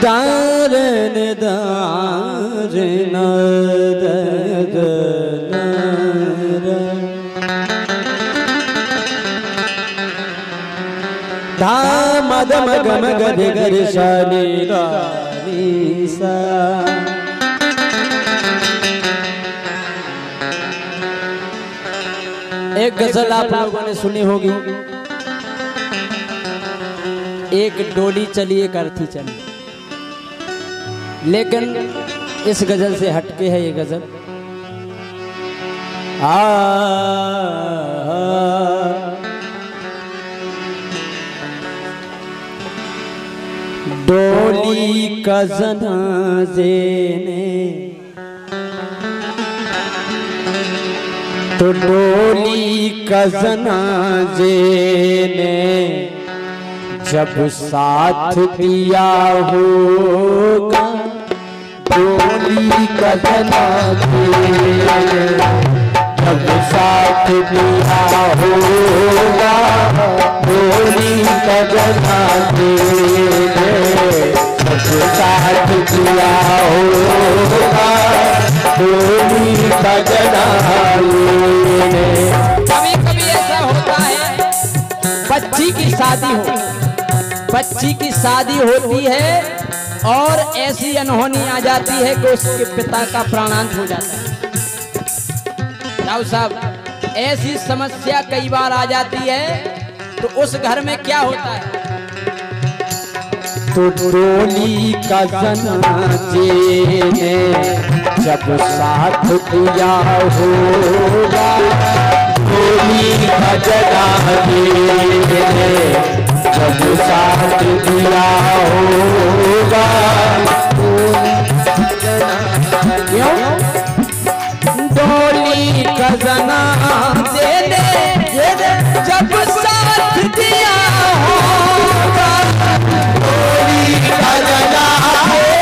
दारन दारन धा मद मग मग गर शानी सा। एक गजल आप लोगों ने सुनी होगी, एक डोली चली एक अर्थी चली, लेकिन इस गजल से हटके है ये गजल। डोली का जनाजे ने तो डोली का जनाजे ने जब साथ दिया होगा, डोली का जनाजे जब साथ दिया होगा, डोली का जनाजे जब साथ दिया होगा, डोली का जनाजे। कभी कभी ऐसा होता है, बच्ची की शादी हो, बच्ची की शादी होती है और ऐसी अनहोनी आ जाती है कि उसके पिता का प्राणांत हो जाता है। राव साहब, ऐसी समस्या कई बार आ जाती है, तो उस घर में क्या होता है? तो डोली का जनाजे ने जब साथ दिया होगा, डोली का जनाजे ने जब साथ दिया होगा, क्यों? डोली का जनाजे ने जब साथ दिया होगा, डोली का जनाजे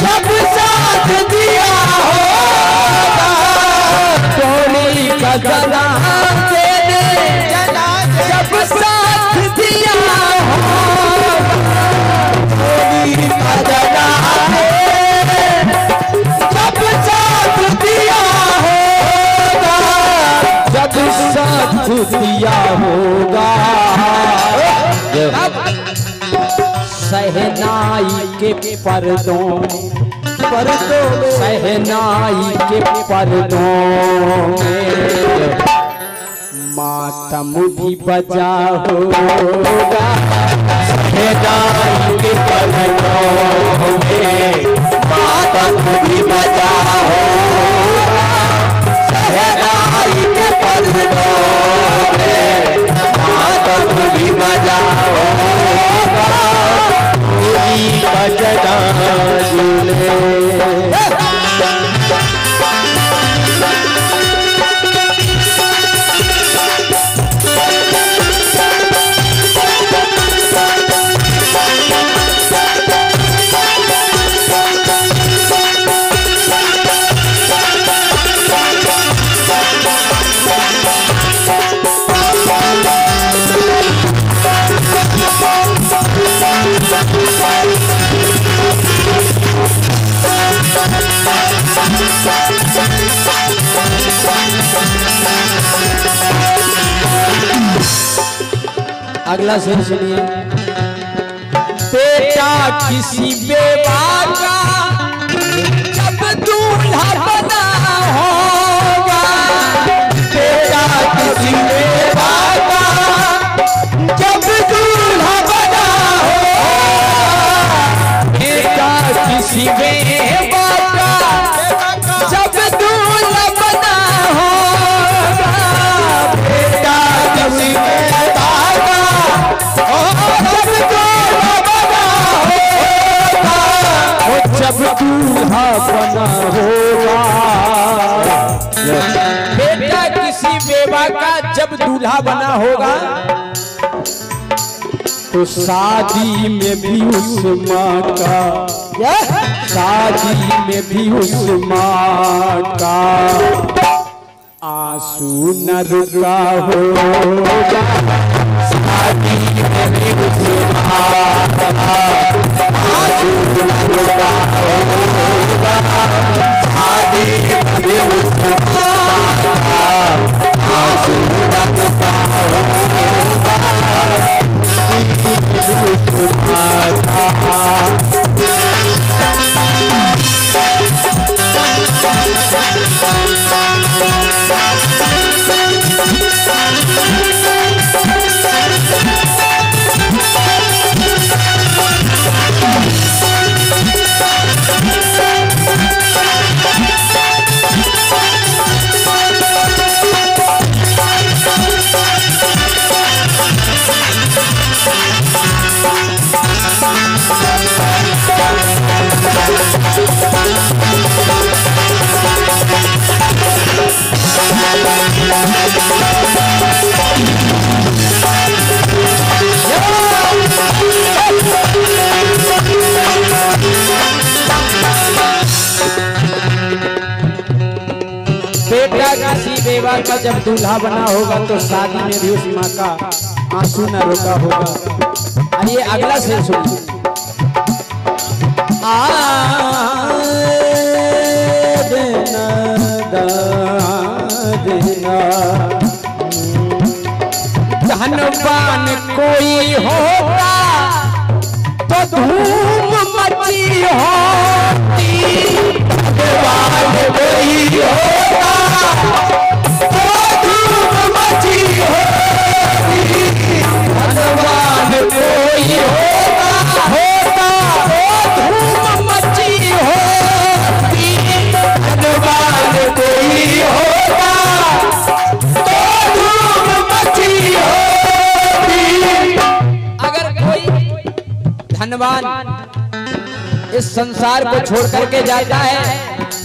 जब साथ दिया होगा, डोली का जनाजे जब साथ दिया होगा, डोली का जनाजे जब साथ दिया होगा, जब साथ दिया होगा। सहनाई के पर्दों सहनाई के पर्दों में मातम भी बजा होगा, सहनाई के पर्दों में मातम भी बजा होगा, सहनाई के पर्दों में मातम भी बजा होगा, डोली का जनाजे। अगला शेर सुनिए। बेटा किसी बेवा का जब दूल्हा बना होगा, बेटा किसी बेवा का जब दूल्हा बना होगा, बेटा किसी बेवा का जब दूल्हा बना होगा, बेटा किसी बेवा का जब दूल्हा बना होगा, बेटा किसी बेवा का जब दूल्हा बना होगा, तो शादी में भी उस माँ का, शादी में भी उस माँ का आंसू न रुका होगा, शादी में भी उस माँ का का जब दूल्हा बना होगा तो शादी में भी उस माँ का आंसू न रोका होगा। आइए अगला शेर सुनिए। धनवान कोई होता तो धूम मची होती, धनवान कोई होता तो धूम मची होती, धनवान कोई होता तो धूम मची होती, धनवान कोई होता तो धूम मची होती। अगर कोई धनवान इस संसार को छोड़ करके जाता है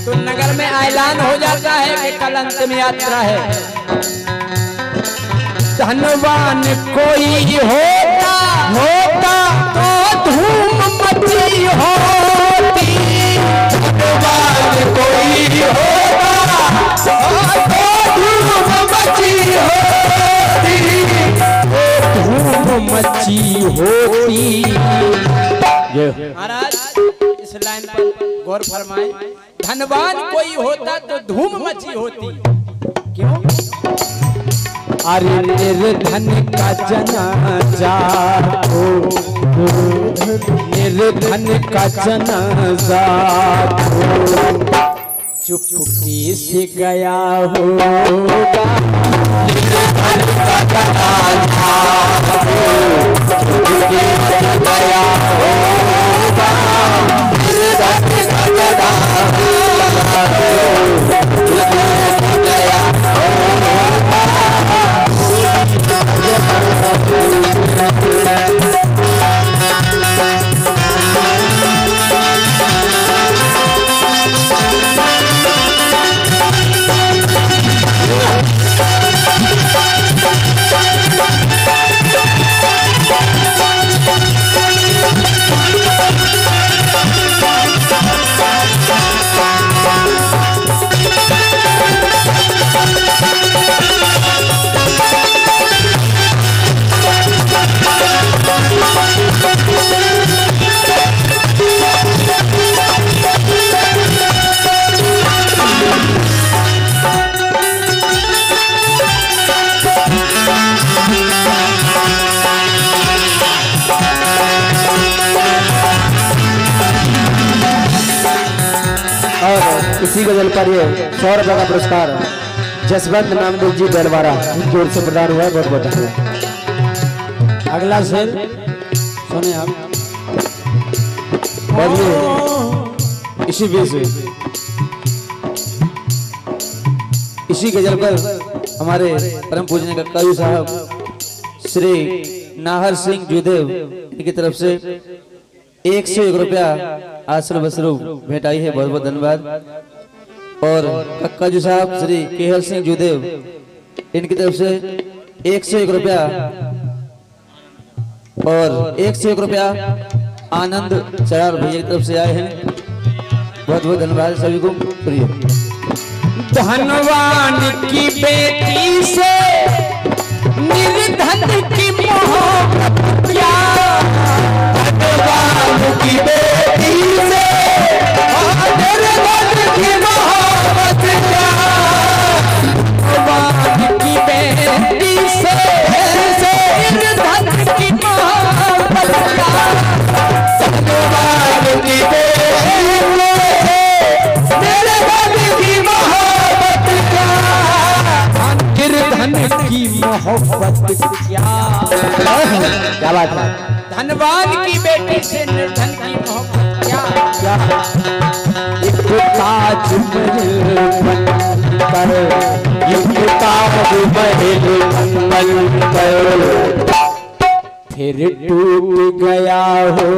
तो नगर में ऐलान हो जाता है कि कल अंतिम यात्रा है। धनवान कोई होता तो धूम मची होती, धनवान कोई होता तो धूम मची होती, धूम मची होती। महाराज इस लाइन पर गौर फरमाएं। धनवान कोई होता तो धूम मची होती। क्यों? अरे निर्धन का जनाजा हो, निर्धन का जनाजा हो, चुपके से गया होगा, निर्धन का जनाजा हो, चुपके से गया होगा, निर्धन का जनाजा हो, चुपके से गया होगा। इसी गजल पर ये 100 रुपए का पुरस्कार जसवंत नामदेव जी बेलवारा उनकी ओर से प्रदान हुआ है। बहुत बहुत धन्यवाद। अगला शेर सुने आप। इसी बीच इसी गजल पर हमारे परम पूजनीय कक्कायू साहब श्री नाहर सिंह जुदेव इनकी तरफ से 101 रुपया आश्रम बसरू भेंट आई है। बहुत बहुत धन्यवाद। और कक्काजू साहब श्री केहल सिंह जुदेव इनकी तरफ से 101 रुपया और 101 रुपया आनंद चरार भैया की तरफ से आए हैं। बहुत बहुत धन्यवाद सभी को। धनवान की बेटी से निर्धन की मोहब्बत क्या, धनवान की बेटी से निर्धन की मोहब्बत क्या, धनवान की बेटी से निर्धन की मोहब्बत क्या, धनवान की बेटी निर्धन की मोहब्बत क्या, निर्धन की मोहब्बत क्या। क्या बात है। धनवान की बेटी से निर्धन की मोहब्बत क्या, क्या। एक ताज महल बनकर, एक ताज महल बनकर फिर टूट गया हो,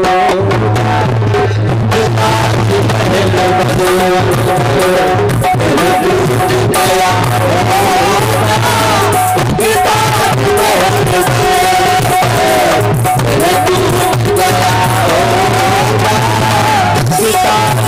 ताज महल बनकर फिर टूट गया हो, ताज महल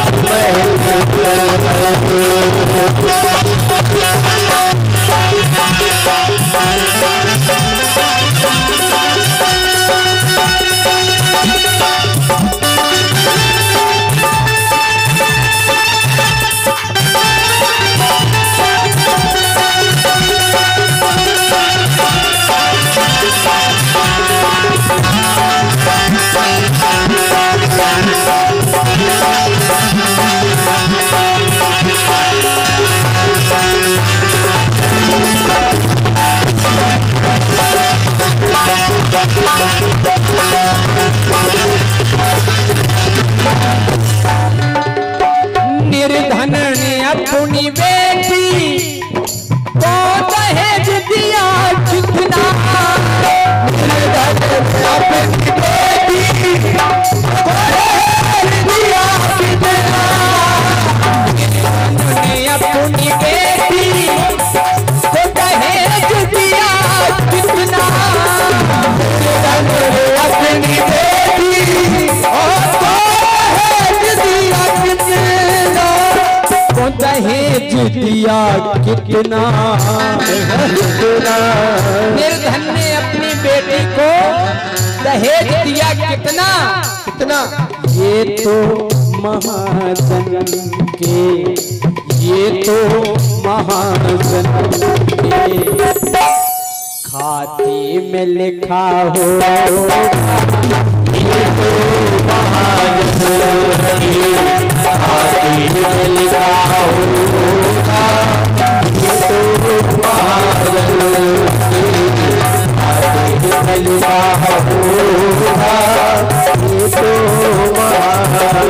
कितना निर्धन ने अपनी बेटी को दहेज दिया कितना कितना। ये तो महाजन के, ये तो महाजन के खाते में लिखा हो। ये तो महाजन के खाते में लिखा होगा। ये तो महाजन के खाते में लिखा होगा। ये तो महाजन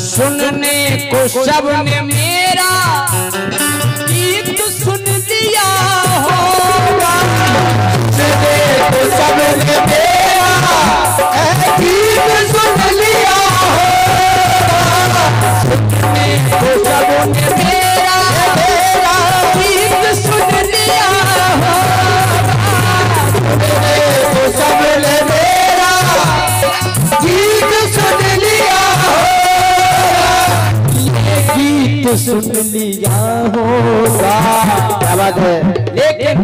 सुनने को सबने मेरा गीत सुन लिया होगा। सुनने को सबने मेरा गीत सुन लिया होगा। सुनने को सबने मेरा गीत सुन लिया होगा। सुनने को सबने मेरा गीत सुन लिया होगा। ये गीत सुन लिया होगा। क्या बात है। लेकिन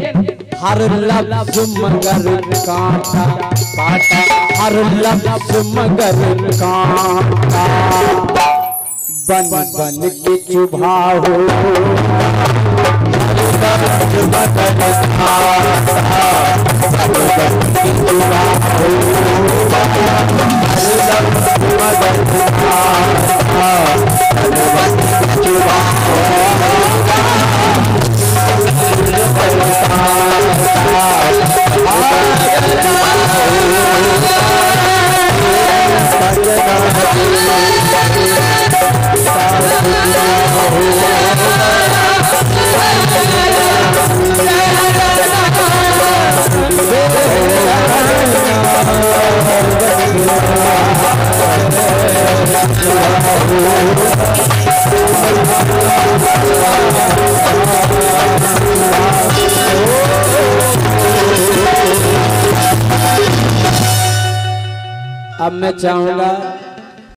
हर लफ्ज मगर कांटा काटा, हर लफ्ज मगर कांटा बन बन के चुभा हो। अब मैं चाहूंगा